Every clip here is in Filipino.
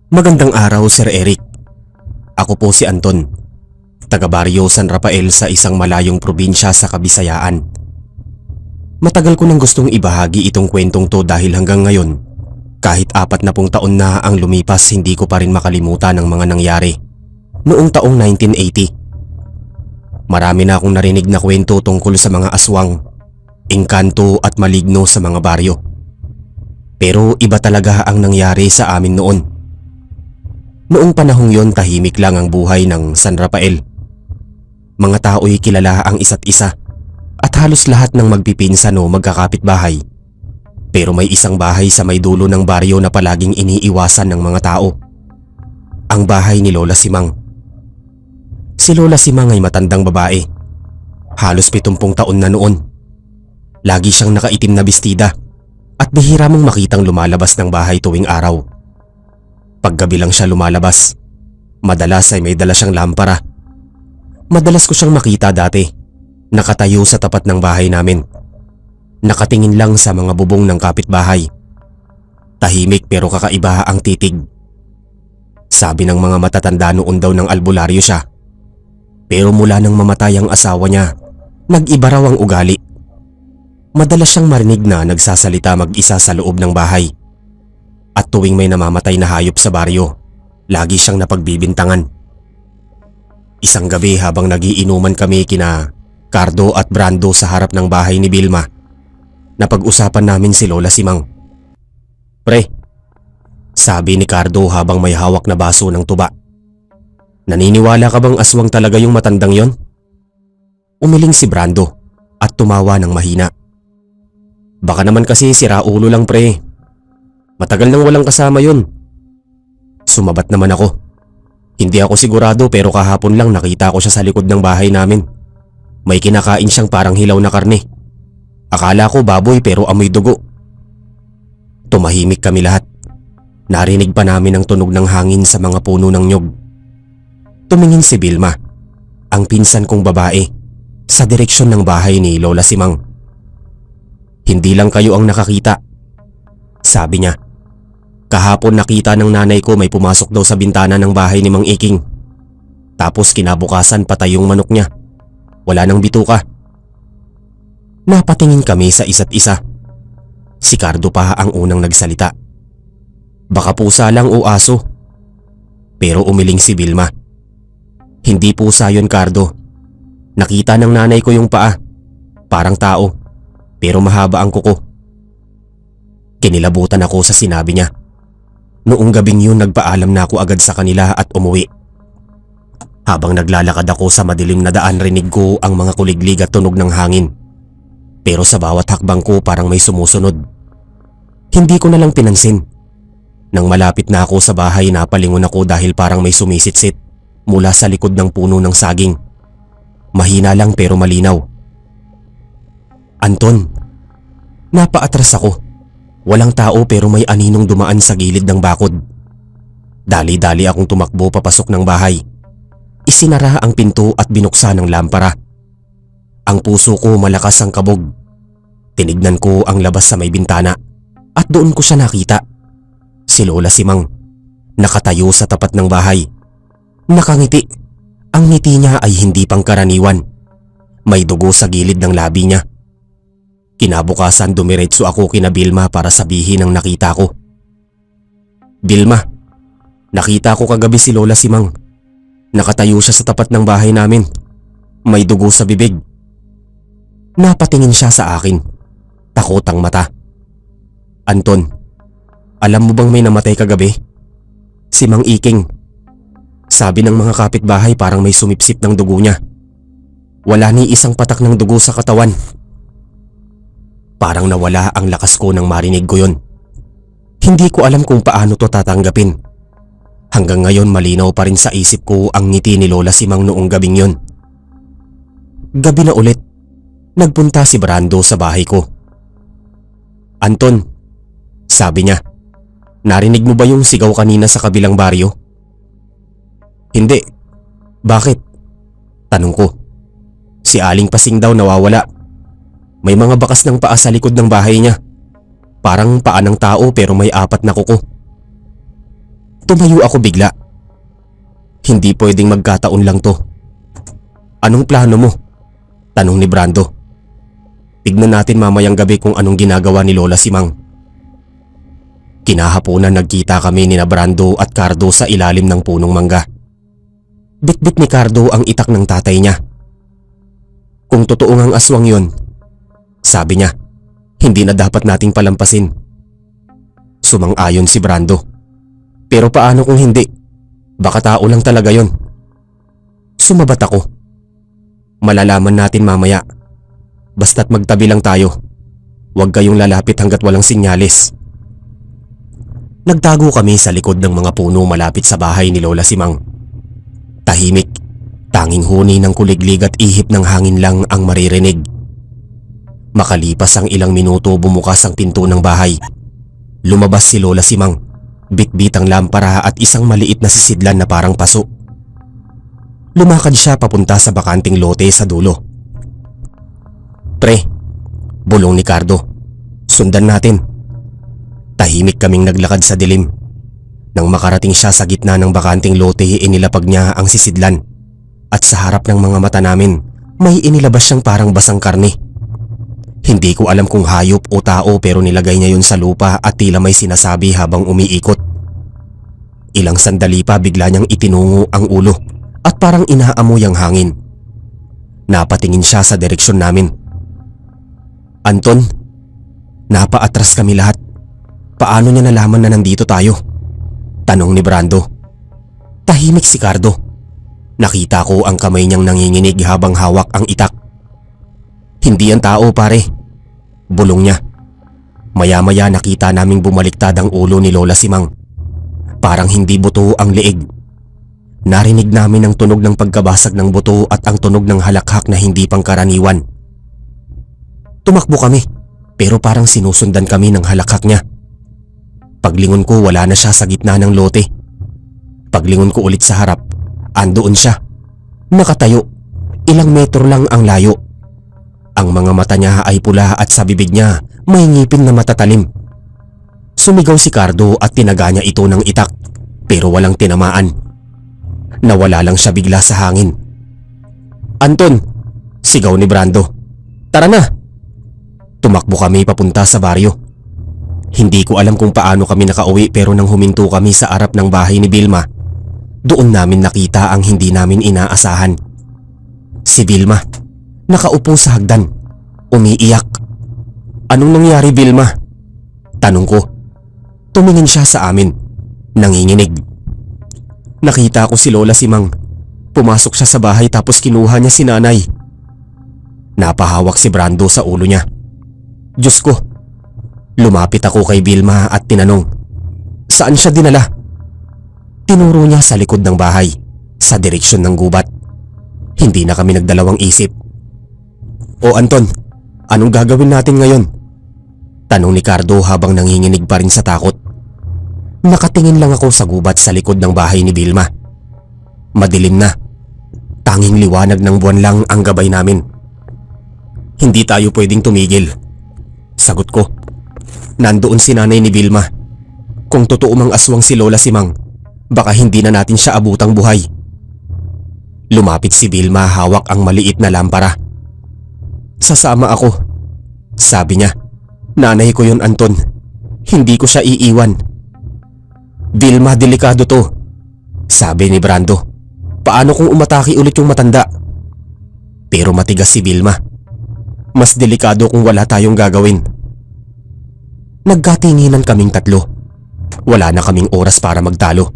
Magandang araw, Sir Eric. Ako po si Anton, taga-baryo San Rafael sa isang malayong probinsya sa Kabisayaan. Matagal ko nang gustong ibahagi itong kwentong to dahil hanggang ngayon, kahit 40 taon na ang lumipas, hindi ko pa rin makalimutan ang mga nangyari noong taong 1980. Marami na akong narinig na kwento tungkol sa mga aswang, engkanto at maligno sa mga baryo. Pero iba talaga ang nangyari sa amin noon. Noong panahong yon, tahimik lang ang buhay ng San Rafael. Mga tao'y kilala ang isa't isa at halos lahat ng magpipinsan o magkakapitbahay. Pero may isang bahay sa may dulo ng baryo na palaging iniiwasan ng mga tao. Ang bahay ni Lola Simang. Si Lola Simang ay matandang babae. Halos 70 taon na noon. Lagi siyang nakaitim na bestida at bihira mong makitang lumalabas ng bahay tuwing araw. Paggabi lang siya lumalabas. Madalas ay may dala siyang lampara. Madalas ko siyang makita dati, nakatayo sa tapat ng bahay namin. Nakatingin lang sa mga bubong ng kapitbahay. Tahimik pero kakaiba ang titig. Sabi ng mga matatanda noon daw ng albularyo siya. Pero mula nang mamatay ang asawa niya, nag-iba raw ang ugali. Madalas siyang marinig na nagsasalita mag-isa sa loob ng bahay. At tuwing may namamatay na hayop sa baryo, lagi siyang napagbibintangan. Isang gabi habang nagiinuman kami kina Cardo at Brando sa harap ng bahay ni Vilma, napag-usapan namin si Lola Simang. "Pre," sabi ni Cardo habang may hawak na baso ng tuba, "naniniwala ka bang aswang talaga yung matandang yon?" Umiling si Brando at tumawa ng mahina. "Baka naman kasi sira ulo lang, pre. Matagal nang walang kasama yun." Sumabat naman ako. "Hindi ako sigurado pero kahapon lang nakita ko siya sa likod ng bahay namin. May kinakain siyang parang hilaw na karne. Akala ko baboy pero amoy dugo." Tumahimik kami lahat. Narinig pa namin ang tunog ng hangin sa mga puno ng nyog. Tumingin si Vilma, ang pinsan kong babae, sa direksyon ng bahay ni Lola Simang. "Hindi lang kayo ang nakakita," sabi niya. "Kahapon nakita ng nanay ko may pumasok daw sa bintana ng bahay ni Mang Iking. Tapos kinabukasan patay yung manok niya. Wala nang bituka." Napatingin kami sa isa't isa. Si Cardo pa ang unang nagsalita. "Baka pusa lang o aso." Pero umiling si Vilma. "Hindi pusa yun, Cardo. Nakita ng nanay ko yung paa. Parang tao, pero mahaba ang kuko." Kinilabutan ako sa sinabi niya. Noong gabing yun, nagpaalam na ako agad sa kanila at umuwi. Habang naglalakad ako sa madilim na daan, rinig ko ang mga kuliglig at tunog ng hangin. Pero sa bawat hakbang ko parang may sumusunod. Hindi ko na lang pinansin. Nang malapit na ako sa bahay, napalingon ako dahil parang may sumisitsit mula sa likod ng puno ng saging. Mahina lang pero malinaw. "Anton," napaatras ako. Walang tao pero may aninong dumaan sa gilid ng bakod. Dali-dali akong tumakbo papasok ng bahay. Isinara ang pinto at binuksan ng lampara. Ang puso ko malakas ang kabog. Tinignan ko ang labas sa may bintana at doon ko siya nakita. Si Lola Simang, nakatayo sa tapat ng bahay. Nakangiti. Ang ngiti niya ay hindi pangkaraniwan. May dugo sa gilid ng labi niya. Kinabukasan dumiretso ako kina Vilma para sabihin ang nakita ko. "Vilma, nakita ko kagabi si Lola Simang. Nakatayo siya sa tapat ng bahay namin. May dugo sa bibig." Napatingin siya sa akin. Takot ang mata. "Anton, alam mo bang may namatay kagabi? Si Mang Iking. Sabi ng mga kapitbahay parang may sumipsip ng dugo niya. Wala ni isang patak ng dugo sa katawan." Parang nawala ang lakas ko nang marinig ko yun. Hindi ko alam kung paano to tatanggapin. Hanggang ngayon malinaw pa rin sa isip ko ang ngiti ni Lola Simang noong gabing yun. Gabi na ulit, nagpunta si Brando sa bahay ko. "Anton," sabi niya, "narinig mo ba yung sigaw kanina sa kabilang baryo?" "Hindi. Bakit?" tanong ko. "Si Aling Pasing daw nawawala. May mga bakas ng paa sa likod ng bahay niya. Parang paa ng tao pero may 4 na kuko. Tumayo ako bigla. Hindi pwedeng magkataon lang to. Anong plano mo? Tanong ni Brando. Tignan natin mamayang gabi kung anong ginagawa ni Lola Simang. Kinahaponan nagkita kami ni Brando at Cardo sa ilalim ng punong mangga. Bitbit ni Cardo ang itak ng tatay niya. Kung totoo ngang aswang yon, sabi niya, hindi na dapat nating palampasin. Sumang-ayon si Brando. Pero paano kung hindi? Baka tao lang talaga yon. Sumabat ako. Malalaman natin mamaya. Basta't magtabi lang tayo. Huwag kayong lalapit hanggat walang sinyalis. Nagtago kami sa likod ng mga puno malapit sa bahay ni Lola Simang. Tahimik, tanging huni ng kuliglig at ihip ng hangin lang ang maririnig. Makalipas ang ilang minuto bumukas ang pinto ng bahay. Lumabas si Lola Simang, bitbit ang lampara at isang maliit na sisidlan na parang paso. Lumakad siya papunta sa bakanting lote sa dulo. Pre, bulong ni Cardo. Sundan natin. Tahimik kaming naglakad sa dilim. Nang makarating siya sa gitna ng bakanting lote, inilapag niya ang sisidlan. At sa harap ng mga mata namin, may inilabas siyang parang basang karne. Hindi ko alam kung hayop o tao pero nilagay niya yun sa lupa at tila may sinasabi habang umiikot. Ilang sandali pa bigla niyang itinungo ang ulo at parang inaamoy ang hangin. Napatingin siya sa direksyon namin. Anton, napaatras kami lahat. Paano niya nalaman na nandito tayo? Tanong ni Brando. Tahimik si Cardo. Nakita ko ang kamay niyang nanginginig habang hawak ang itak. Hindi ang tao pare. Bulong niya. Maya-maya nakita naming bumaliktad ang ulo ni Lola Simang. Parang hindi buto ang leeg. Narinig namin ang tunog ng pagkabasag ng buto at ang tunog ng halakhak na hindi pangkaraniwan. Tumakbo kami pero parang sinusundan kami ng halakhak niya. Paglingon ko wala na siya sa gitna ng lote. Paglingon ko ulit sa harap, andoon siya. Nakatayo, ilang metro lang ang layo. Ang mga mata niya ay pula at sa bibig niya may ngipin na matatalim. Sumigaw si Cardo at tinaga niya ito ng itak pero walang tinamaan. Nawala lang siya bigla sa hangin. Anton! Sigaw ni Brando. Tara na! Tumakbo kami papunta sa baryo. Hindi ko alam kung paano kami nakauwi pero nang huminto kami sa arap ng bahay ni Vilma, doon namin nakita ang hindi namin inaasahan. Si Vilma, nakaupo sa hagdan, umiiyak. Anong nangyari Vilma? Tanong ko. Tumingin siya sa amin, nanginginig. Nakita ko si Lola Simang. Pumasok siya sa bahay tapos kinuha niya si nanay. Napahawak si Brando sa ulo niya. Diyos ko! Lumapit ako kay Vilma at tinanong, saan siya dinala? Tinuro niya sa likod ng bahay, sa direksyon ng gubat. Hindi na kami nagdalawang isip. O Anton, anong gagawin natin ngayon? Tanong ni Cardo habang nanginginig pa rin sa takot. Nakatingin lang ako sa gubat sa likod ng bahay ni Vilma. Madilim na. Tanging liwanag ng buwan lang ang gabay namin. Hindi tayo pwedeng tumigil. Sagot ko. Nandoon si nanay ni Vilma. Kung totoo mang aswang si Lola Simang, baka hindi na natin siya abutang buhay. Lumapit si Vilma hawak ang maliit na lampara. Sasama ako, sabi niya. Nanay ko yun Anton. Hindi ko siya iiwan. Vilma, delikado to, sabi ni Brando. Paano kung umatake ulit yung matanda? Pero matigas si Vilma. Mas delikado kung wala tayong gagawin. Nagkatinginan kaming tatlo. Wala na kaming oras para magtalo.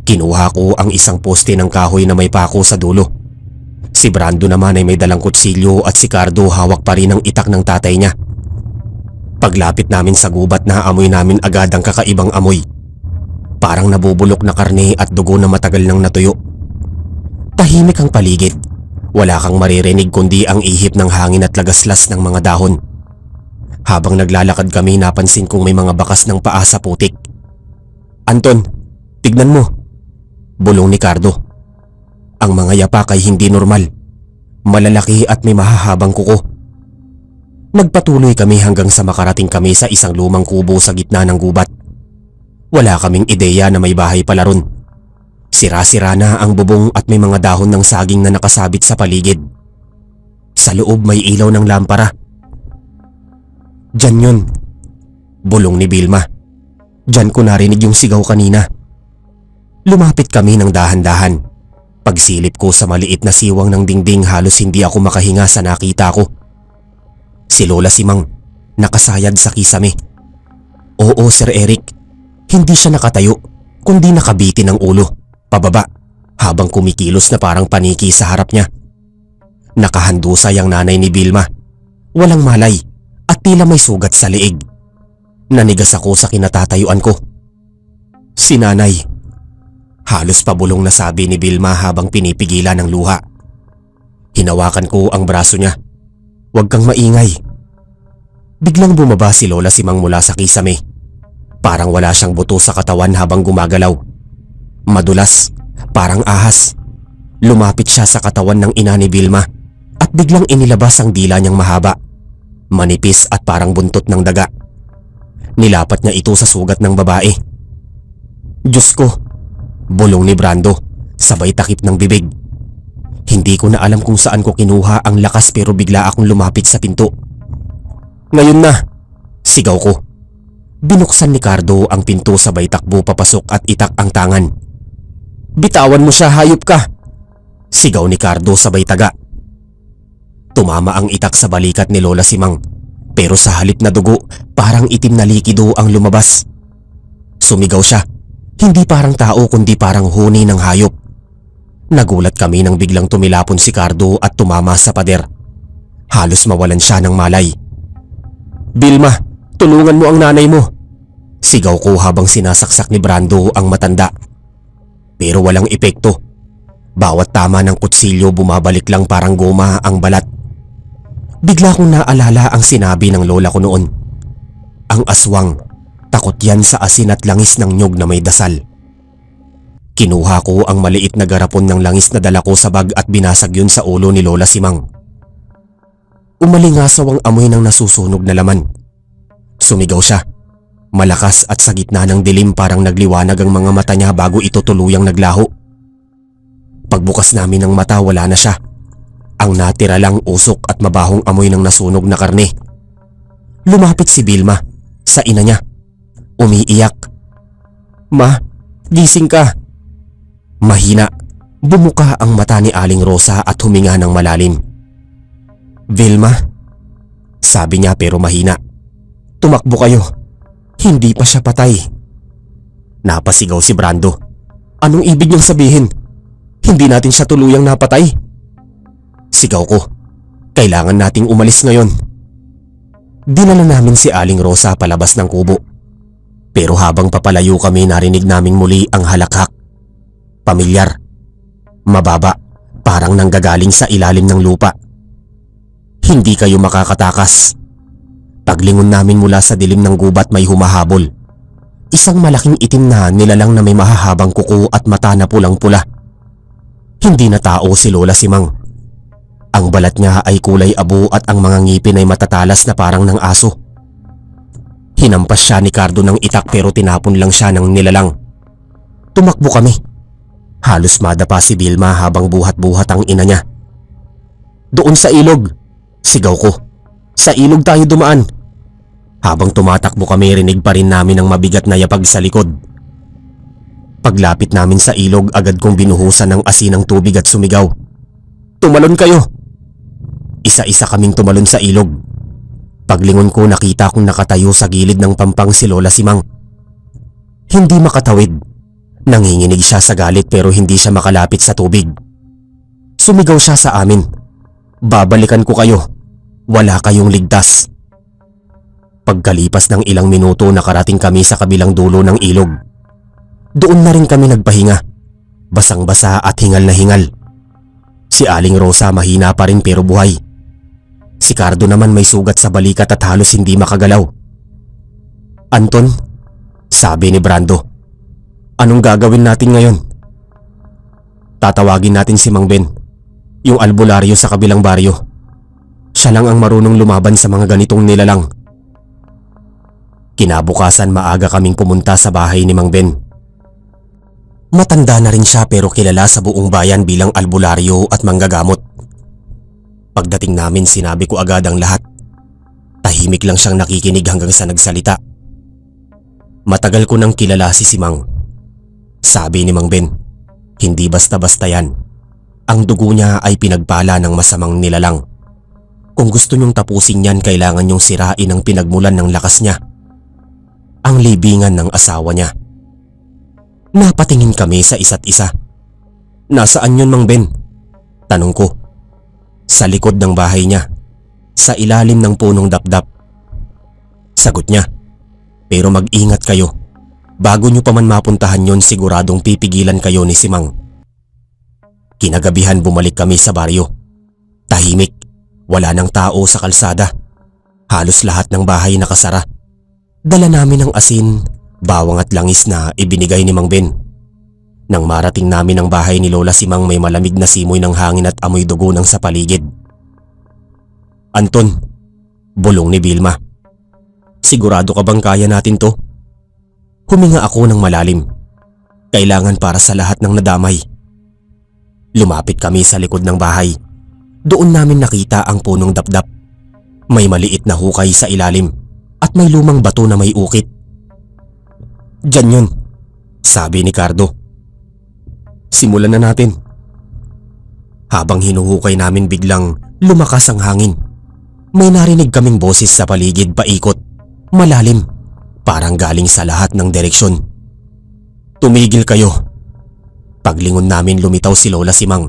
Kinuha ko ang isang poste ng kahoy na may pako sa dulo. Si Brando naman ay may dalang kutsilyo at si Cardo hawak pa rin ang itak ng tatay niya. Paglapit namin sa gubat naamoy namin agad ang kakaibang amoy. Parang nabubulok na karne at dugo na matagal nang natuyo. Tahimik ang paligid. Wala kang maririnig kundi ang ihip ng hangin at lagaslas ng mga dahon. Habang naglalakad kami napansin kong may mga bakas ng paa sa putik. Anton, tignan mo, bulong ni Cardo. Ang mga yapak ay hindi normal. Malalaki at may mahahabang kuko. Nagpatuloy kami hanggang sa makarating kami sa isang lumang kubo sa gitna ng gubat. Wala kaming ideya na may bahay pala ron. Sira-sira na ang bubong at may mga dahon ng saging na nakasabit sa paligid. Sa loob may ilaw ng lampara. "Diyan yun," bulong ni Vilma. "Diyan ko narinig yung sigaw kanina." Lumapit kami ng dahan-dahan. Pagsilip ko sa maliit na siwang ng dingding, halos hindi ako makahinga sa nakita ko. Si Lola Simang, nakasayad sa kisame. Oo, Sir Eric, hindi siya nakatayo, kundi nakabitin ang ulo, pababa, habang kumikilos na parang paniki sa harap niya. Nakahandusay ang nanay ni Vilma. Walang malay at tila may sugat sa leeg. Nanigas ako sa kinatatayuan ko. "Si nanay," halos pabulong na sabi ni Vilma habang pinipigilan ng luha. Hinawakan ko ang braso niya. "Huwag kang maingay." Biglang bumaba si Lola Simang mula sa kisame. Parang wala siyang buto sa katawan habang gumagalaw. Madulas, parang ahas. Lumapit siya sa katawan ng ina ni Vilma at biglang inilabas ang dila niyang mahaba, manipis at parang buntot ng daga. Nilapat niya ito sa sugat ng babae. "Diyos ko," bulong ni Brando, sabay takip ng bibig. Hindi ko na alam kung saan ko kinuha ang lakas pero bigla akong lumapit sa pinto. "Ngayon na!" sigaw ko. Binuksan ni Cardo ang pinto, sabay takbo papasok at itak ang tangan. "Bitawan mo siya, hayop ka!" sigaw ni Cardo sabay taga. Tumama ang itak sa balikat ni Lola Simang, pero sa halip na dugo, parang itim na likido ang lumabas. Sumigaw siya, hindi parang tao kundi parang huni ng hayop. Nagulat kami nang biglang tumilapon si Cardo at tumama sa pader. Halos mawalan siya ng malay. "Vilma, tulungan mo ang nanay mo!" sigaw ko habang sinasaksak ni Brando ang matanda. Pero walang epekto. Bawat tama ng kutsilyo bumabalik lang parang goma ang balat. Bigla kong naalala ang sinabi ng lola ko noon. Ang aswang, takot yan sa asin at langis ng nyog na may dasal. Kinuha ko ang maliit na garapon ng langis na dala ko sa bag at binasag yun sa ulo ni Lola Simang. Umalingasaw ang amoy ng nasusunog na laman. Sumigaw siya, malakas at sa gitna ng dilim parang nagliwanag ang mga mata niya bago ito tuluyang naglaho. Pagbukas namin ng mata, wala na siya. Ang natira lang usok at mabahong amoy ng nasunog na karne. Lumapit si Vilma sa ina niya. Umiiyak. "Ma, gising ka." Mahina, bumuka ang mata ni Aling Rosa at huminga ng malalim. "Vilma," sabi niya pero mahina. "Tumakbo kayo. Hindi pa siya patay." Napasigaw si Brando. "Anong ibig niyang sabihin? Hindi natin siya tuluyang napatay?" Sigaw ko. "Kailangan nating umalis ngayon." Dinala namin si Aling Rosa palabas ng kubo. Pero habang papalayo kami, narinig naming muli ang halakhak. Pamilyar. Mababa, parang nanggagaling sa ilalim ng lupa. "Hindi kayo makakatakas." Paglingon namin mula sa dilim ng gubat, may humahabol. Isang malaking itim na nilalang na may mahahabang kuko at mata na pulang-pula. Hindi na tao si Lola Simang. Ang balat niya ay kulay abo at ang mga ngipin ay matatalas na parang ng aso. Hinampas siya ni Cardo ng itak pero tinapon lang siya ng nilalang. Tumakbo kami. Halos madapa si Vilma habang buhat-buhat ang ina niya. "Doon sa ilog!" sigaw ko. "Sa ilog tayo dumaan." Habang tumatakbo kami, rinig pa rin namin ang mabigat na yapag sa likod. Paglapit namin sa ilog, agad kong binuhusan ng asin ng tubig at sumigaw, "Tumalon kayo!" Isa-isa kaming tumalon sa ilog. Paglingon ko, nakita kong nakatayo sa gilid ng pampang si Lola Simang. Hindi makatawid. Nanginginig siya sa galit pero hindi siya makalapit sa tubig. Sumigaw siya sa amin, "Babalikan ko kayo. Wala kayong ligtas." Pagkalipas ng ilang minuto, nakarating kami sa kabilang dulo ng ilog. Doon na rin kami nagpahinga. Basang-basa at hingal na hingal. Si Aling Rosa mahina pa rin pero buhay. Si Cardo naman may sugat sa balikat at halos hindi makagalaw. "Anton," sabi ni Brando, "anong gagawin natin ngayon?" "Tatawagin natin si Mang Ben, yung albularyo sa kabilang baryo. Siya lang ang marunong lumaban sa mga ganitong nilalang. Kinabukasan maaga kaming pumunta sa bahay ni Mang Ben. Matanda na rin siya pero kilala sa buong bayan bilang albularyo at manggagamot. Pagdating namin sinabi ko agad ang lahat. Tahimik lang siyang nakikinig hanggang sa nagsalita. Matagal ko nang kilala si Simang. Sabi ni Mang Ben, hindi basta-basta yan. Ang dugo niya ay pinagpala ng masamang nilalang. Kung gusto niyong tapusin yan, kailangan niyong sirain ang pinagmulan ng lakas niya. Ang libingan ng asawa niya. Napatingin kami sa isa't isa. Nasaan yun, Mang Ben? Tanong ko. Sa likod ng bahay niya. Sa ilalim ng punong dapdap. Sagot niya. Pero mag-ingat kayo. Bago niyo pa man mapuntahan yon, siguradong pipigilan kayo ni Simang. Kinagabihan bumalik kami sa baryo. Tahimik. Wala nang tao sa kalsada. Halos lahat ng bahay nakasara. Dala namin ang asin, bawang at langis na ibinigay ni Mang Ben. Nang marating namin ang bahay ni Lola Simang, may malamig na simoy ng hangin at amoy dugo ng sa paligid. Anton, bulong ni Vilma. Sigurado ka bang kaya natin to? Huminga ako ng malalim. Kailangan para sa lahat ng nadamay. Lumapit kami sa likod ng bahay. Doon namin nakita ang punong dapdap. May maliit na hukay sa ilalim at may lumang bato na may ukit. Diyan yun, sabi ni Cardo. Simulan na natin. Habang hinuhukay namin biglang lumakas ang hangin. May narinig kaming boses sa paligid paikot, malalim, parang galing sa lahat ng direksyon. Tumigil kayo. Paglingon namin lumitaw si Lola Simang.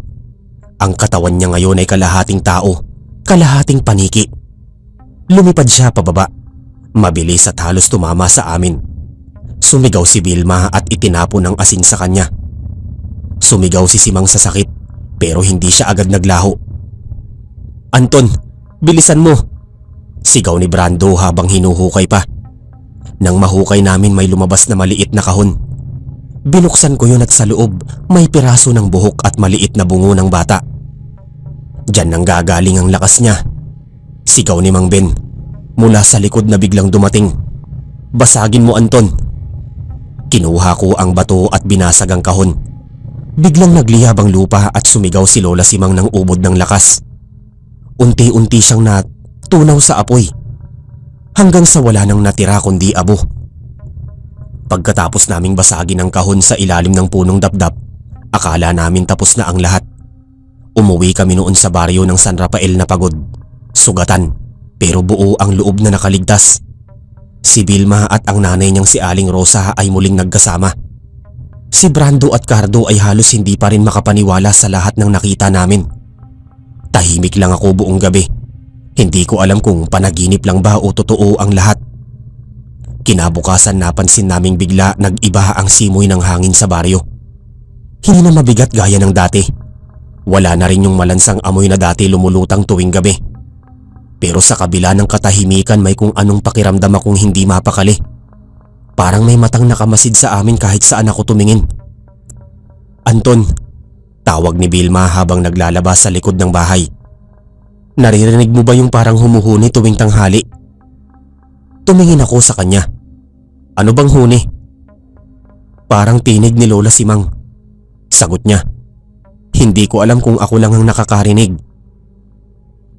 Ang katawan niya ngayon ay kalahating tao, kalahating paniki. Lumipad siya pababa. Mabilis at halos tumama sa amin. Sumigaw si Vilma at itinapon ang asin sa kanya. Sumigaw si Simang sa sakit pero hindi siya agad naglaho. Anton, bilisan mo! Sigaw ni Brando habang hinuhukay pa. Nang mahukay namin may lumabas na maliit na kahon. Binuksan ko yun at sa loob may piraso ng buhok at maliit na bungo ng bata. Diyan nang gagaling ang lakas niya. Sigaw ni Mang Ben. Mula sa likod na biglang dumating. Basagin mo, Anton. Kinuha ko ang bato at binasag ang kahon. Biglang nagliyab ang lupa at sumigaw si Lola Simang ng ubod ng lakas. Unti-unti siyang natunaw sa apoy. Hanggang sa wala nang natira kundi abo. Pagkatapos naming basagin ang kahon sa ilalim ng punong dapdap, akala namin tapos na ang lahat. Umuwi kami noon sa baryo ng San Rafael na pagod. Sugatan. Pero buo ang loob na nakaligtas. Si Vilma at ang nanay niyang si Aling Rosa ay muling nagkasama. Si Brando at Cardo ay halos hindi pa rin makapaniwala sa lahat ng nakita namin. Tahimik lang ako buong gabi. Hindi ko alam kung panaginip lang ba o totoo ang lahat. Kinabukasan napansin naming bigla nag-iba ang simoy ng hangin sa baryo. Hindi na mabigat gaya ng dati. Wala na rin yung malansang amoy na dati lumulutang tuwing gabi. Pero sa kabila ng katahimikan may kung anong pakiramdam akong hindi mapakali. Parang may matang nakamasid sa amin kahit saan ako tumingin. Anton, tawag ni Vilma habang naglalabas sa likod ng bahay. Naririnig mo ba yung parang humuhuni tuwing tanghali? Tumingin ako sa kanya. Ano bang huni? Parang tinig ni Lola Simang. Sagot niya. Hindi ko alam kung ako lang ang nakakarinig.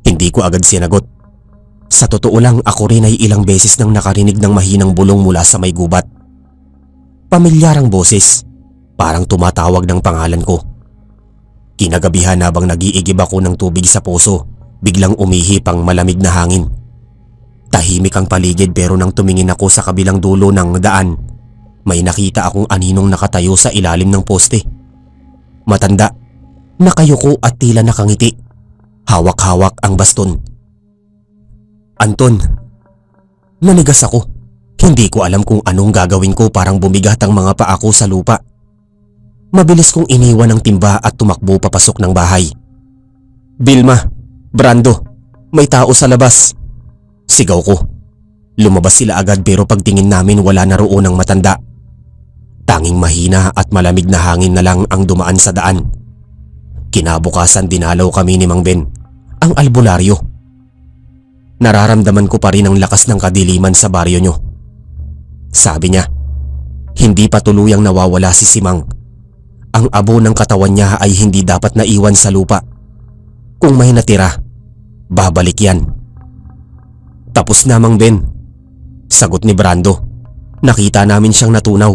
Hindi ko agad sinagot. Sa totoo lang ako rin ay ilang beses nang nakarinig ng mahinang bulong mula sa may gubat. Pamilyar ang boses, parang tumatawag ng pangalan ko. Kinagabihan habang nag-iigib ako ng tubig sa puso, biglang umihip ang malamig na hangin. Tahimik ang paligid pero nang tumingin ako sa kabilang dulo ng daan, may nakita akong aninong nakatayo sa ilalim ng poste. Matanda, nakayuko at tila nakangiti. Hawak-hawak ang baston. Anton, nanigas ako. Hindi ko alam kung anong gagawin ko, parang bumigat ang mga paa ko sa lupa. Mabilis kong iniwan ang timba at tumakbo papasok ng bahay. Vilma, Brando, may tao sa labas. Sigaw ko. Lumabas sila agad pero pagtingin namin wala na roon ang matanda. Tanging mahina at malamig na hangin na lang ang dumaan sa daan. Kinabukasan dinalaw kami ni Mang Ben, ang albularyo. nararamdaman ko pa rin ang lakas ng kadiliman sa baryo nyo. Sabi niya, hindi pa tuluyang nawawala si Simang. Ang abo ng katawan niya ay hindi dapat naiwan sa lupa. Kung may natira, babalik yan. Tapos na, Mang Ben. Sagot ni Brando. Nakita namin siyang natunaw.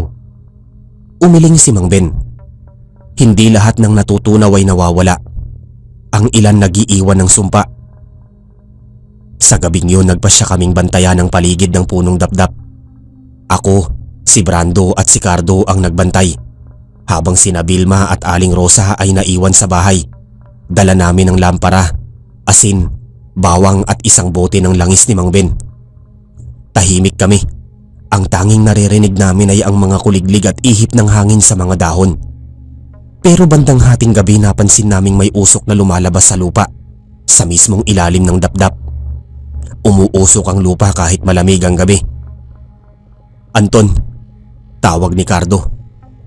Umiling si Mang Ben. Hindi lahat ng natutunaw ay nawawala. Ang ilan nag-iiwan ng sumpa. Sa gabing yun, nagpasya kaming bantayan ng paligid ng punong dapdap. Ako, si Brando at si Cardo ang nagbantay, habang sina Vilma at Aling Rosa ay naiwan sa bahay. Dala namin ang lampara, asin, bawang at isang bote ng langis ni Mang Ben. Tahimik kami. Ang tanging naririnig namin ay ang mga kuliglig at ihip ng hangin sa mga dahon. Pero bandang hating gabi napansin naming may usok na lumalabas sa lupa, sa mismong ilalim ng dapdap. Umuusok ang lupa kahit malamig ang gabi. Anton, tawag ni Cardo.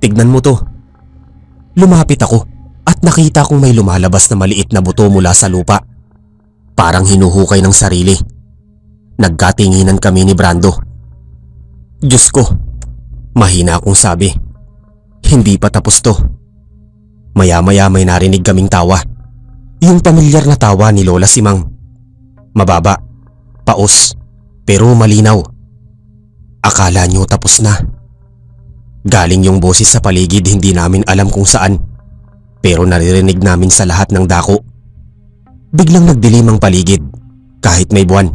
Tignan mo to. Lumapit ako at nakita kong may lumalabas na maliit na buto mula sa lupa. Parang hinuhukay ng sarili. Nagkatinginan kami ni Brando. Diyos ko, mahina akong sabi. Hindi pa tapos to. Maya-maya may narinig kaming tawa. Yung pamilyar na tawa ni Lola Simang. Mababa, paos, pero malinaw. Akala nyo tapos na. Galing yung boses sa paligid, hindi namin alam kung saan. Pero naririnig namin sa lahat ng dako. Biglang nagdilim ang paligid, kahit may buwan.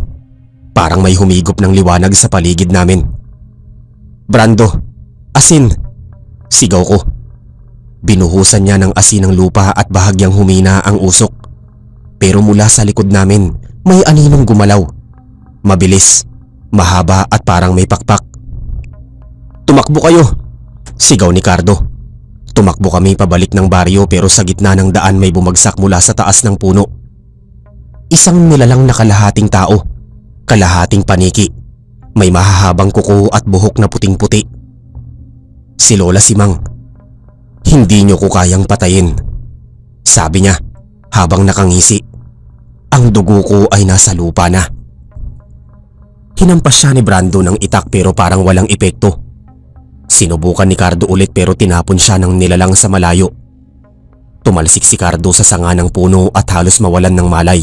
Parang may humigop ng liwanag sa paligid namin. Brando, asin! Sigaw ko. Binuhusan niya ng asin ang lupa at bahagyang humina ang usok. Pero mula sa likod namin, may aninong gumalaw. Mabilis, mahaba at parang may pakpak. Tumakbo kayo! Sigaw ni Cardo. Tumakbo kami pabalik ng baryo, pero sa gitna ng daan may bumagsak mula sa taas ng puno. Isang nilalang na kalahating tao, kalahating paniki. May mahahabang kuko at buhok na puting-puti. Si Lola Simang. Hindi niyo ko kayang patayin, sabi niya habang nakangisi. Ang dugo ko ay nasa lupa na. Hinampas siya ni Brando ng itak pero parang walang epekto. Sinubukan ni Cardo ulit pero tinapon siya ng nilalang sa malayo. Tumalsik si Cardo sa sanga ng puno at halos mawalan ng malay.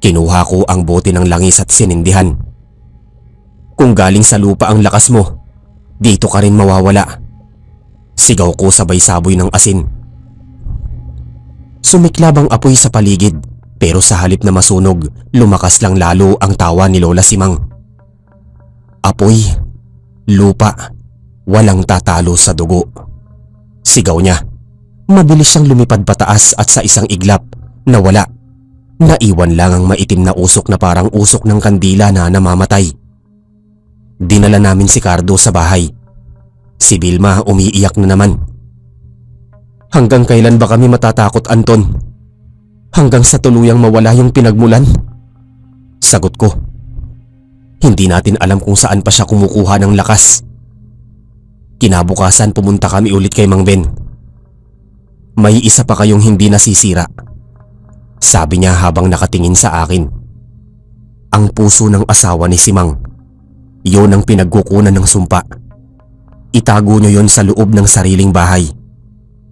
Kinuha ko ang bote ng langis at sinindihan. Kung galing sa lupa ang lakas mo, dito ka rin mawawala. Sigaw ko sabay saboy ng asin. Sumiklab ang apoy sa paligid, pero sa halip na masunog, lumakas lang lalo ang tawa ni Lola Simang. Apoy, lupa, walang tatalo sa dugo. Sigaw niya. Mabilis siyang lumipad pataas at sa isang iglap, nawala. Naiwan lang ang maitim na usok na parang usok ng kandila na namamatay. Dinala namin si Cardo sa bahay. Si Vilma umiiyak na naman. Hanggang kailan ba kami matatakot, Anton? Hanggang sa tuluyang mawala yung pinagmulan? Sagot ko. Hindi natin alam kung saan pa siya kumukuha ng lakas. Kinabukasan pumunta kami ulit kay Mang Ben. May isa pa kayong hindi nasisira, sabi niya habang nakatingin sa akin. Ang puso ng asawa ni Simang. Yun ang pinagkukunan ng sumpa. Itago niyo yon sa loob ng sariling bahay,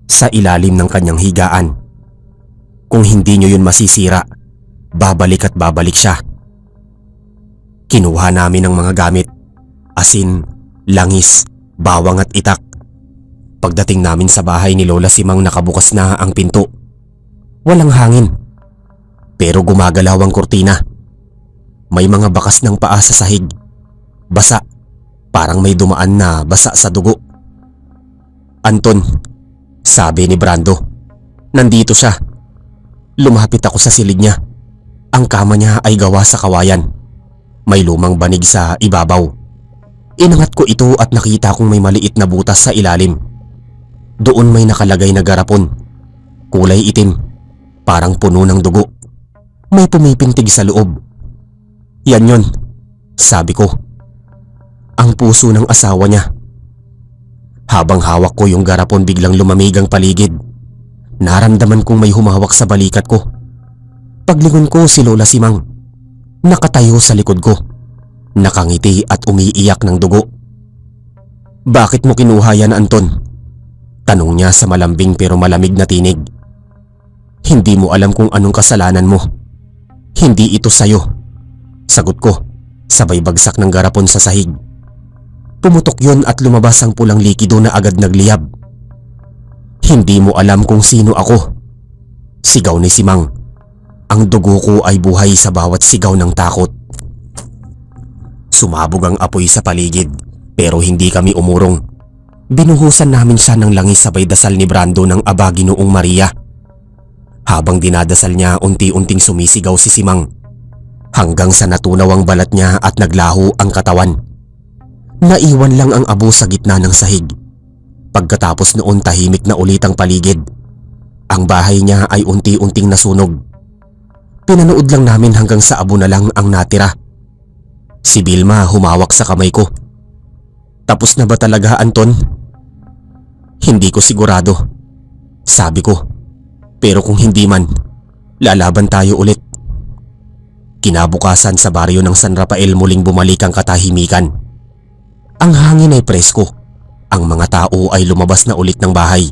sa ilalim ng kanyang higaan. Kung hindi niyo yun masisira, babalik at babalik siya. Kinuha namin ang mga gamit, asin, langis, bawang at itak. Pagdating namin sa bahay ni Lola Simang, nakabukas na ang pinto. Walang hangin, pero gumagalaw ang kurtina. May mga bakas ng paa sa sahig. Basa, parang may dumaan na basa sa dugo. Anton, sabi ni Brando, nandito siya. Lumapit ako sa silid niya. Ang kama niya ay gawa sa kawayan. May lumang banig sa ibabaw. Inangat ko ito at nakita kong may maliit na butas sa ilalim. Doon may nakalagay na garapon. Kulay itim, parang puno ng dugo. May pumipintig sa loob. Yan yun, sabi ko. Ang puso ng asawa niya. Habang hawak ko yung garapon, biglang lumamig ang paligid. Naramdaman kong may humawak sa balikat ko. Paglingon ko, si Lola Simang. Nakatayo sa likod ko, nakangiti at umiiyak ng dugo. "Bakit mo kinuha yan, Anton?" Tanong niya sa malambing pero malamig na tinig. "Hindi mo alam kung anong kasalanan mo. Hindi ito sayo." Sagot ko, sabay bagsak ng garapon sa sahig. Pumutok yun at lumabas ang pulang likido na agad nagliyab. "Hindi mo alam kung sino ako." Sigaw ni Simang. Ang dugo ko ay buhay sa bawat sigaw ng takot. Sumabog ang apoy sa paligid pero hindi kami umurong. Binuhusan namin siya ng langis sabay dasal ni Brando ng Aba Ginoong Maria. Habang dinadasal niya, unti-unting sumisigaw si Simang. Hanggang sa natunaw ang balat niya at naglaho ang katawan. Naiwan lang ang abo sa gitna ng sahig. Pagkatapos noon, tahimik na ulit ang paligid. Ang bahay niya ay unti-unting nasunog. Pinanood lang namin hanggang sa abo na lang ang natira. Si Vilma humawak sa kamay ko. "Tapos na ba talaga, Anton?" "Hindi ko sigurado," sabi ko. "Pero kung hindi man, lalaban tayo ulit." Kinabukasan sa baryo ng San Rafael muling bumalik ang katahimikan. Ang hangin ay presko. Ang mga tao ay lumabas na ulit ng bahay.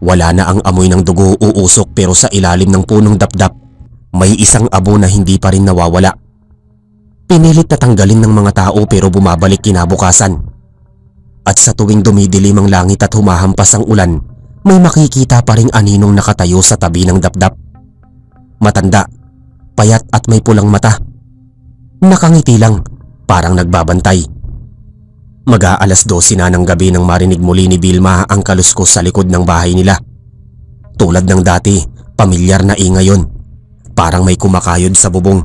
Wala na ang amoy ng dugo o usok pero sa ilalim ng punong dapdap, may isang abo na hindi pa rin nawawala. Pinilit na tanggalin ng mga tao pero bumabalik kinabukasan. At sa tuwing dumidilim ang langit at humahampas ang ulan, may makikita pa ring aninong nakatayo sa tabi ng dapdap. Matanda, payat at may pulang mata. Nakangiti lang, parang nagbabantay. Mag-aalas 12 na ng gabi nang marinig muli ni Vilma ang kaluskos sa likod ng bahay nila. Tulad ng dati, pamilyar na ingay yun. Parang may kumakayod sa bubong.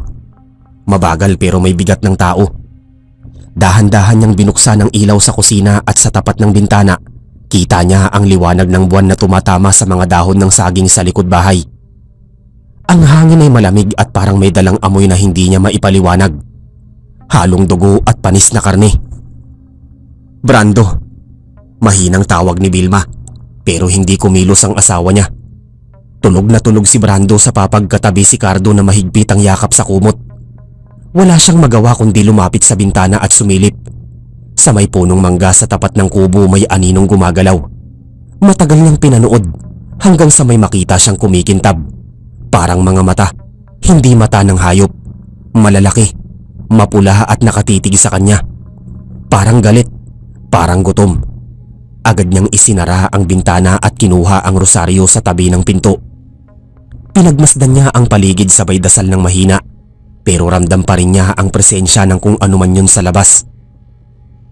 Mabagal pero may bigat ng tao. Dahan-dahan niyang binuksan ang ilaw sa kusina at sa tapat ng bintana, kita niya ang liwanag ng buwan na tumatama sa mga dahon ng saging sa likod bahay. Ang hangin ay malamig at parang may dalang amoy na hindi niya maipaliwanag. Halong dugo at panis na karne. "Brando," mahinang tawag ni Vilma, pero hindi kumilos ang asawa niya. Tulog na tulog si Brando sa papagkatabi si Cardo na mahigpit ang yakap sa kumot. Wala siyang magawa kundi lumapit sa bintana at sumilip. Sa may punong mangga sa tapat ng kubo may aninong gumagalaw. Matagal niyang pinanood hanggang sa may makita siyang kumikintab. Parang mga mata, hindi mata ng hayop. Malalaki, mapula at nakatitig sa kanya. Parang galit, parang gutom. Agad niyang isinara ang bintana at kinuha ang rosaryo sa tabi ng pinto. Pinagmasdan niya ang paligid sabay dasal ng mahina. Pero ramdam pa rin niya ang presensya ng kung ano man yun sa labas.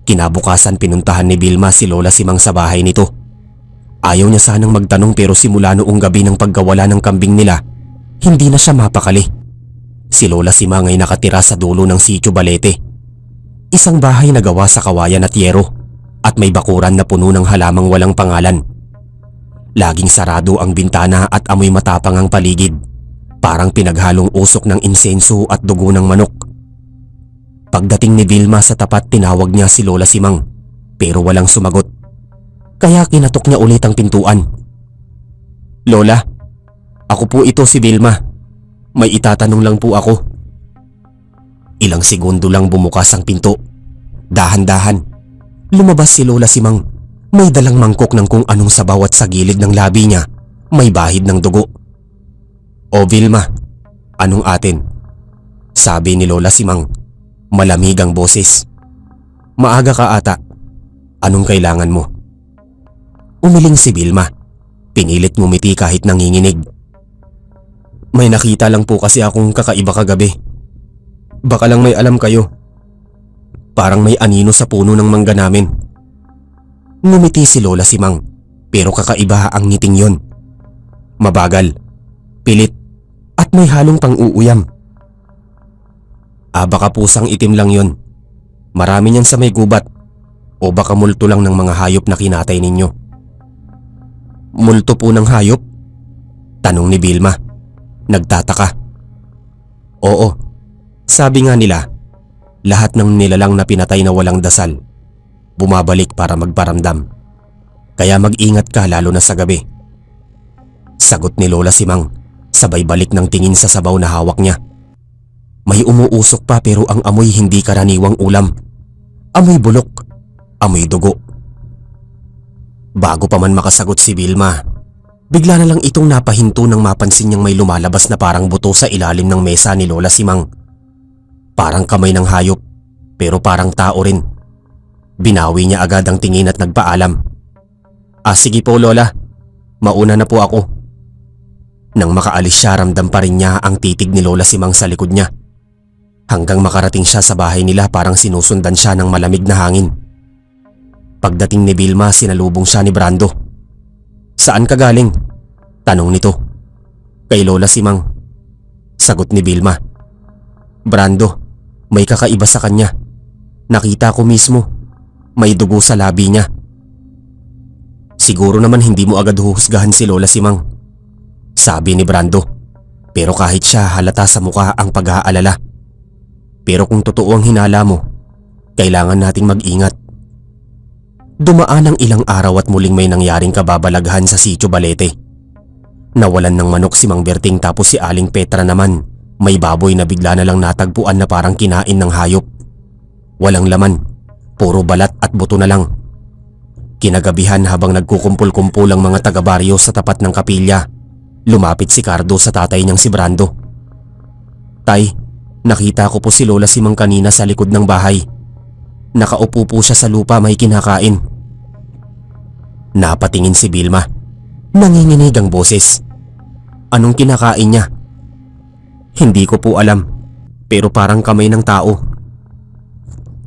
Kinabukasan pinuntahan ni Vilma si Lola Simang sa bahay nito. Ayaw niya sanang magtanong pero simula noong gabi ng pagkawala ng kambing nila, hindi na siya mapakali. Si Lola Simang ay nakatira sa dulo ng Sitio Balete. Isang bahay na gawa sa kawayan at yero at may bakuran na puno ng halamang walang pangalan. Laging sarado ang bintana at amoy matapang ang paligid. Parang pinaghalong usok ng insenso at dugo ng manok. Pagdating ni Vilma sa tapat, tinawag niya si Lola Simang pero walang sumagot. Kaya kinatok niya ulit ang pintuan. "Lola, ako po ito si Vilma. May itatanong lang po ako." Ilang segundo lang bumukas ang pinto. Dahan-dahan, lumabas si Lola Simang. May dalang mangkok ng kung anong sabaw at sa gilid ng labi niya may bahid ng dugo. "O Vilma, anong atin?" sabi ni Lola Simang. Malamig ang boses. "Maaga ka ata. Anong kailangan mo?" Umiling si Vilma. Pinilit ngumiti kahit nanginginig. "May nakita lang po kasi akong kakaiba kagabi. Baka lang may alam kayo. Parang may anino sa puno ng mangga namin." Ngumiti si Lola Simang pero kakaiba ang ngiting yon. Mabagal, pilit at may halong pang-uuyam. Baka pusang itim lang yon. Marami niyan sa may gubat. O baka multo lang ng mga hayop na kinatay ninyo." "Multo po ng hayop?" tanong ni Vilma. Nagtataka. "Oo, sabi nga nila, lahat ng nilalang na pinatay na walang dasal, bumabalik para magparamdam. Kaya mag-ingat ka lalo na sa gabi." Sagot ni Lola Simang, sabay balik ng tingin sa sabaw na hawak niya. May umuusok pa pero ang amoy hindi karaniwang ulam. Amoy bulok, amoy dugo. Bago pa man makasagot si Vilma, bigla na lang itong napahinto nang mapansin niyang may lumalabas na parang buto sa ilalim ng mesa ni Lola Simang. Parang kamay ng hayop, pero parang tao rin. Binawi niya agad ang tingin at nagpaalam. Sige po Lola, mauna na po ako. Nang makaalis siya, ramdam pa rin niya ang titig ni Lola Simang sa likod niya. Hanggang makarating siya sa bahay nila, parang sinusundan siya ng malamig na hangin. Pagdating ni Vilma, sinalubong siya ni Brando. Saan ka galing? Tanong nito. Kay Lola Simang. Sagot ni Vilma. Brando, may kakaiba sa kanya. Nakita ko mismo. May dugo sa labi niya. Siguro naman hindi mo agad huhusgahan si Lola Simang, sabi ni Brando. Pero kahit siya, halata sa mukha ang pag-aalala. Pero kung totoo ang hinala mo, kailangan nating mag-ingat. Dumaan ang ilang araw at muling may nangyaring kababalaghan sa Sitio Balete. Nawalan ng manok si Mang Berting, tapos si Aling Petra naman, may baboy na bigla na lang natagpuan na parang kinain ng hayop. Walang laman, puro balat at buto na lang. Kinagabihan, habang nagkukumpul-kumpul ang mga taga-baryo sa tapat ng kapilya, lumapit si Cardo sa tatay niyang si Brando. Tay, nakita ko po si Lola Simang kanina sa likod ng bahay. Nakaupo po siya sa lupa, may kinakain. Napatingin si Vilma. Nanginginig ang boses. Anong kinakain niya? Hindi ko po alam, pero parang kamay ng tao.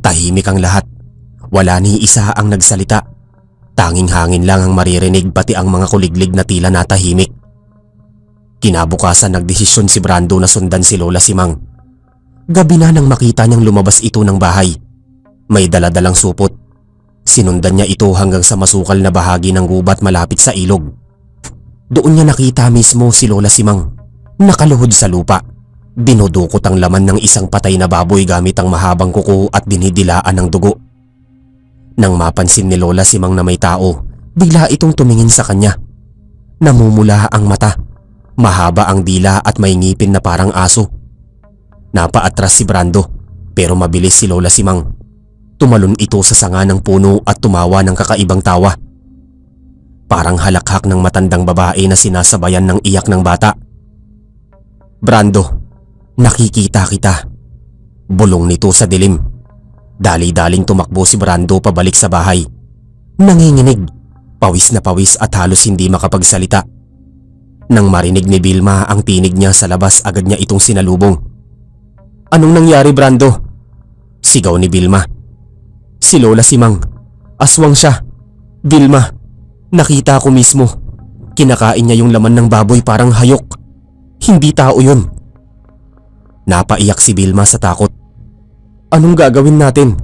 Tahimik ang lahat. Wala ni isa ang nagsalita. Tanging hangin lang ang maririnig, pati ang mga kuliglig na tila natahimik. Kinabukasan, nagdesisyon si Brando na sundan si Lola Simang. Gabi na nang makita niyang lumabas ito ng bahay. May daladalang supot. Sinundan niya ito hanggang sa masukal na bahagi ng gubat malapit sa ilog. Doon niya nakita mismo si Lola Simang, nakaluhod sa lupa. Dinudukot ang laman ng isang patay na baboy gamit ang mahabang kuko at dinidilaan ng dugo. Nang mapansin ni Lola Simang na may tao, bigla itong tumingin sa kanya. Namumula ang mata, mahaba ang dila at may ngipin na parang aso. Napaatras si Brando, pero mabilis si Lola Simang. Tumalon ito sa sanga ng puno at tumawa ng kakaibang tawa. Parang halakhak ng matandang babae na sinasabayan ng iyak ng bata. Brando, nakikita kita. Bulong nito sa dilim. Dali-daling tumakbo si Brando pabalik sa bahay. Nanginginig, pawis na pawis at halos hindi makapagsalita. Nang marinig ni Vilma ang tinig niya sa labas, agad niya itong sinalubong. Anong nangyari, Brando? Sigaw ni Vilma. Si Lola Simang, aswang siya. Vilma, nakita ko mismo. Kinakain niya yung laman ng baboy, parang hayok. Hindi tao yun. Napaiyak si Vilma sa takot. Anong gagawin natin?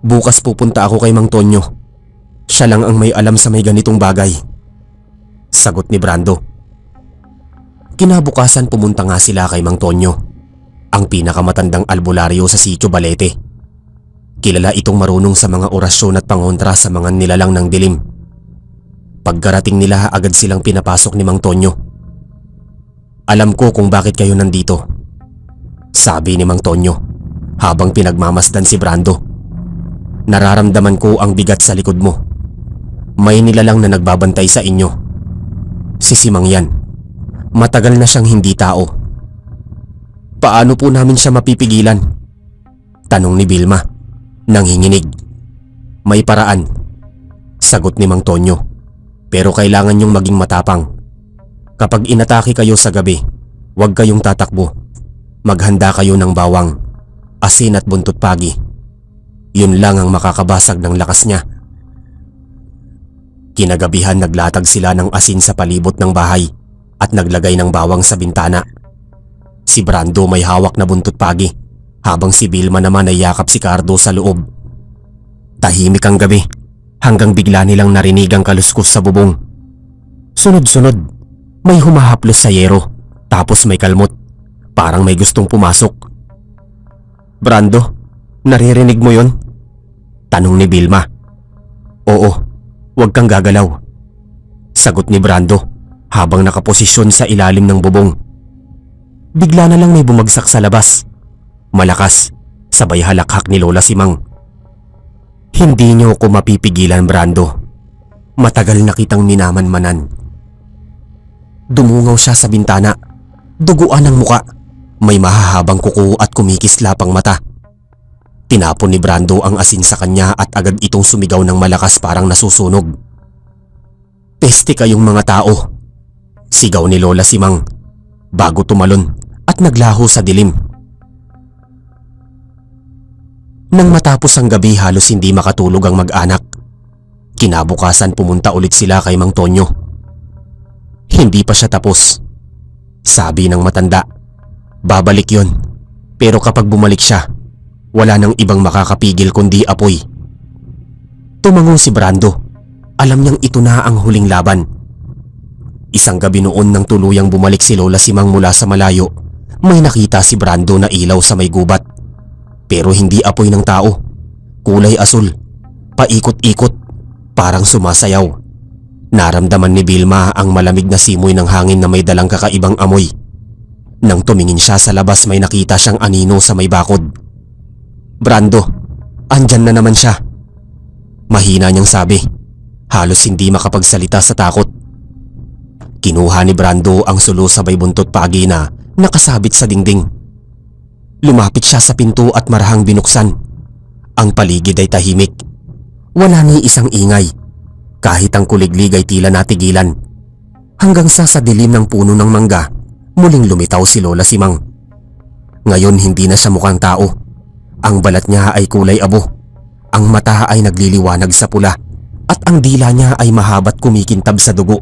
Bukas pupunta ako kay Mang Tonyo. Siya lang ang may alam sa may ganitong bagay, sagot ni Brando. Kinabukasan, pumunta nga sila kay Mang Tonyo, ang pinakamatandang albularyo sa Sitio Balete. Kilala itong marunong sa mga orasyon at pangontra sa mga nilalang ng dilim. Pagkarating nila, agad silang pinapasok ni Mang Tonyo. Alam ko kung bakit kayo nandito, sabi ni Mang Tonyo habang pinagmamasdan si Brando. Nararamdaman ko ang bigat sa likod mo. May nilalang na nagbabantay sa inyo. Si Simang yan. Matagal na siyang hindi tao. Paano po namin siya mapipigilan? Tanong ni Vilma, nanginginig. May paraan, sagot ni Mang Tonyo. Pero kailangan niyong maging matapang. Kapag inatake kayo sa gabi, huwag kayong tatakbo. Maghanda kayo ng bawang, asin at buntot pagi. Yun lang ang makakabasag ng lakas niya. Kinagabihan, naglatag sila ng asin sa palibot ng bahay at naglagay ng bawang sa bintana. Si Brando may hawak na buntot pagi, habang si Vilma naman ay yakap si Cardo sa loob. Tahimik ang gabi hanggang bigla nilang narinig ang kaluskos sa bubong. Sunod-sunod, may humahaplos sa yero, tapos may kalmot. Parang may gustong pumasok. Brando, naririnig mo yon? Tanong ni Vilma. Oo, huwag kang gagalaw, sagot ni Brando habang nakaposisyon sa ilalim ng bubong. Bigla na lang may bumagsak sa labas. Malakas, sabay halakhak ni Lola Simang. Hindi niyo ko mapipigilan, Brando. Matagal na kitang minamanmanan. Dumungaw siya sa bintana. Duguan ang muka. May mahahabang kuko at kumikislap ang mata. Tinapon ni Brando ang asin sa kanya at agad itong sumigaw ng malakas parang nasusunog. Peste kayong mga tao! Sigaw ni Lola Simang bago tumalon at naglaho sa dilim. Nang matapos ang gabi, halos hindi makatulog ang mag-anak. Kinabukasan pumunta ulit sila kay Mang Tonyo. Hindi pa siya tapos. Sabi ng matanda, babalik yon, pero kapag bumalik siya, wala nang ibang makakapigil kundi apoy. Tumango si Brando. Alam niyang ito na ang huling laban. Isang gabi noon nang tuluyang bumalik si Lola Simang mula sa malayo, may nakita si Brando na ilaw sa may gubat. Pero hindi apoy ng tao. Kulay asul. Paikot-ikot. Parang sumasayaw. Naramdaman ni Vilma ang malamig na simoy ng hangin na may dalang kakaibang amoy. Nang tumingin siya sa labas, may nakita siyang anino sa may bakod. Brando, andyan na naman siya. Mahina niyang sabi. Halos hindi makapagsalita sa takot. Kinuha ni Brando ang sulo sa may buntot pagi na nakasabit sa dingding. Lumapit siya sa pinto at marahang binuksan. Ang paligid ay tahimik. Wala ni isang ingay. Kahit ang kuliglig ay tila natigilan. Hanggang sa dilim ng puno ng mangga, muling lumitaw si Lola Simang. Ngayon hindi na siya mukhang tao. Ang balat niya ay kulay abo. Ang mata ay nagliliwanag sa pula. At ang dila niya ay mahaba't kumikintab sa dugo.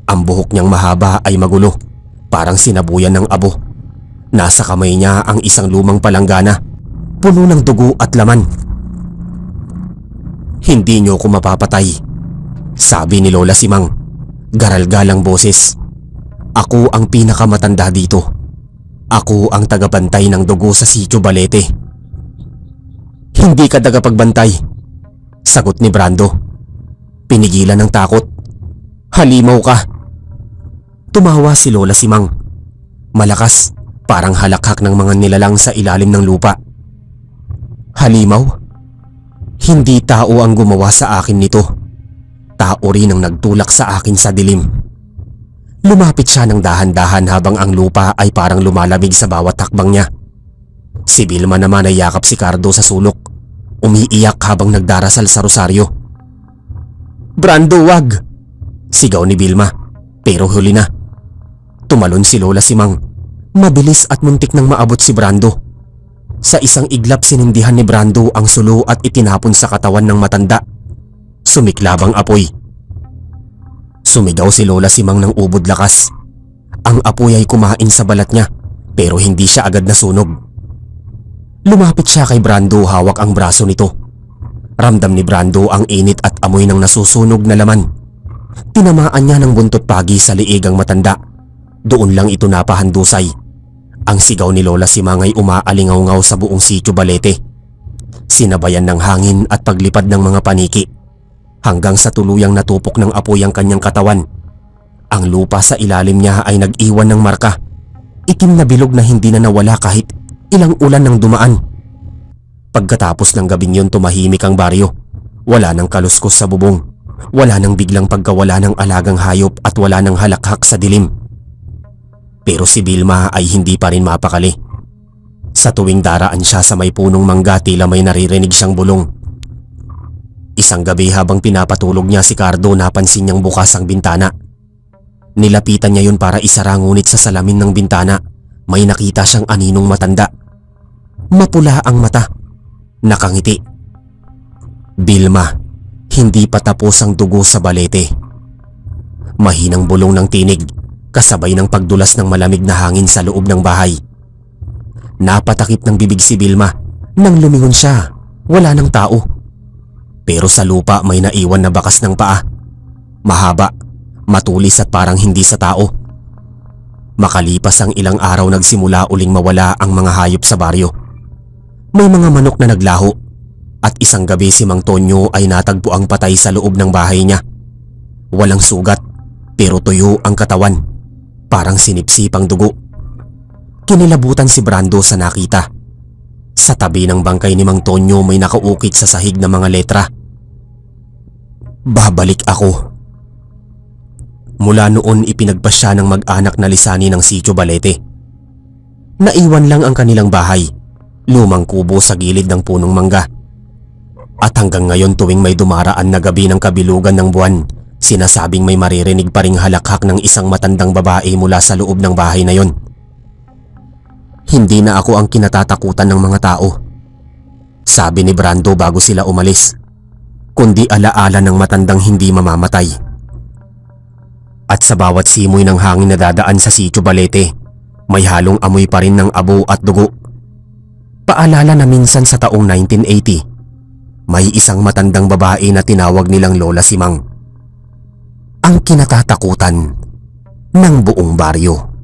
Ang buhok niyang mahaba ay magulo, parang sinabuyan ng abo. Nasa kamay niya ang isang lumang palanggana, puno ng dugo at laman. Hindi niyo ko mapapatay, sabi ni Lola Simang, garal-galang boses. Ako ang pinakamatanda dito. Ako ang tagabantay ng dugo sa Sitio Balete. Hindi ka tagapagbantay, sagot ni Brando. Pinigilan ng takot. Halimaw ka. Tumawa si Lola Simang. Malakas, parang halakhak ng mga nilalang sa ilalim ng lupa. Halimaw? Hindi tao ang gumawa sa akin nito. Tao rin ang nagtulak sa akin sa dilim. Lumapit siya ng dahan-dahan habang ang lupa ay parang lumalamig sa bawat hakbang niya. Si Vilma naman ay yakap si Cardo sa sulok. Umiiyak habang nagdarasal sa rosaryo. Brando, wag! Sigaw ni Vilma, pero huli na. Tumalon si Lola Simang. Mabilis at muntik nang maabot si Brando. Sa isang iglap sinindihan ni Brando ang sulo at itinapon sa katawan ng matanda. Sumiklab ang apoy. Sumigaw si Lola Simang ng ubod lakas. Ang apoy ay kumain sa balat niya, pero hindi siya agad nasunog. Lumapit siya kay Brando, hawak ang braso nito. Ramdam ni Brando ang init at amoy ng nasusunog na laman. Tinamaan niya ng buntot pagi sa liig ang matanda. Doon lang ito napahandusay. Ang sigaw ni Lola Simang ay umaalingaw-ngaw sa buong Sitio Balete. Sinabayan ng hangin at paglipad ng mga paniki. Hanggang sa tuluyang natupok ng apoy ang kanyang katawan. Ang lupa sa ilalim niya ay nag-iwan ng marka. Itim na bilog na hindi na nawala kahit ilang ulan ng dumaan. Pagkatapos ng gabing yun, tumahimik ang baryo. Wala nang kaluskos sa bubong. Wala nang biglang pagkawala ng alagang hayop at wala nang halakhak sa dilim. Pero si Vilma ay hindi pa rin mapakali. Sa tuwing daraan siya sa may punong mangga, tila may naririnig siyang bulong. Isang gabi habang pinapatulog niya si Cardo, napansin niyang bukas ang bintana. Nilapitan niya yun para isara, ngunit sa salamin ng bintana may nakita siyang aninong matanda. Mapula ang mata. Nakangiti. Vilma, hindi pa tapos ang dugo sa Balete. Mahinang bulong ng tinig, kasabay ng pagdulas ng malamig na hangin sa loob ng bahay. Napatakip ng bibig si Vilma. Nang lumingon siya, wala ng tao. Pero sa lupa may naiwan na bakas ng paa. Mahaba, matulis at parang hindi sa tao. Makalipas ang ilang araw, nagsimula uling mawala ang mga hayop sa baryo. May mga manok na naglaho at isang gabi si Mang Tonyo ay natagpo ang patay sa loob ng bahay niya. Walang sugat pero tuyo ang katawan, parang sinipsip ang dugo. Kinilabutan si Brando sa nakita. Sa tabi ng bangkay ni Mang Tonyo may nakaukit sa sahig na mga letra. Babalik ako. Mula noon ipinagpasya ng mag-anak na lisani ng Sitio Balete. Naiwan lang ang kanilang bahay, lumang kubo sa gilid ng punong mangga. At hanggang ngayon tuwing may dumaraan na gabi ng kabilugan ng buwan, sinasabing may maririnig pa ring halakhak ng isang matandang babae mula sa loob ng bahay na yon. Hindi na ako ang kinatatakutan ng mga tao, sabi ni Brando bago sila umalis, kundi alaala ng matandang hindi mamamatay. At sa bawat simoy ng hangin na dadaan sa Sitio Balete, may halong amoy pa rin ng abo at dugo. Paalala na minsan sa taong 1980, may isang matandang babae na tinawag nilang Lola Simang, ang kinatatakutan ng buong baryo.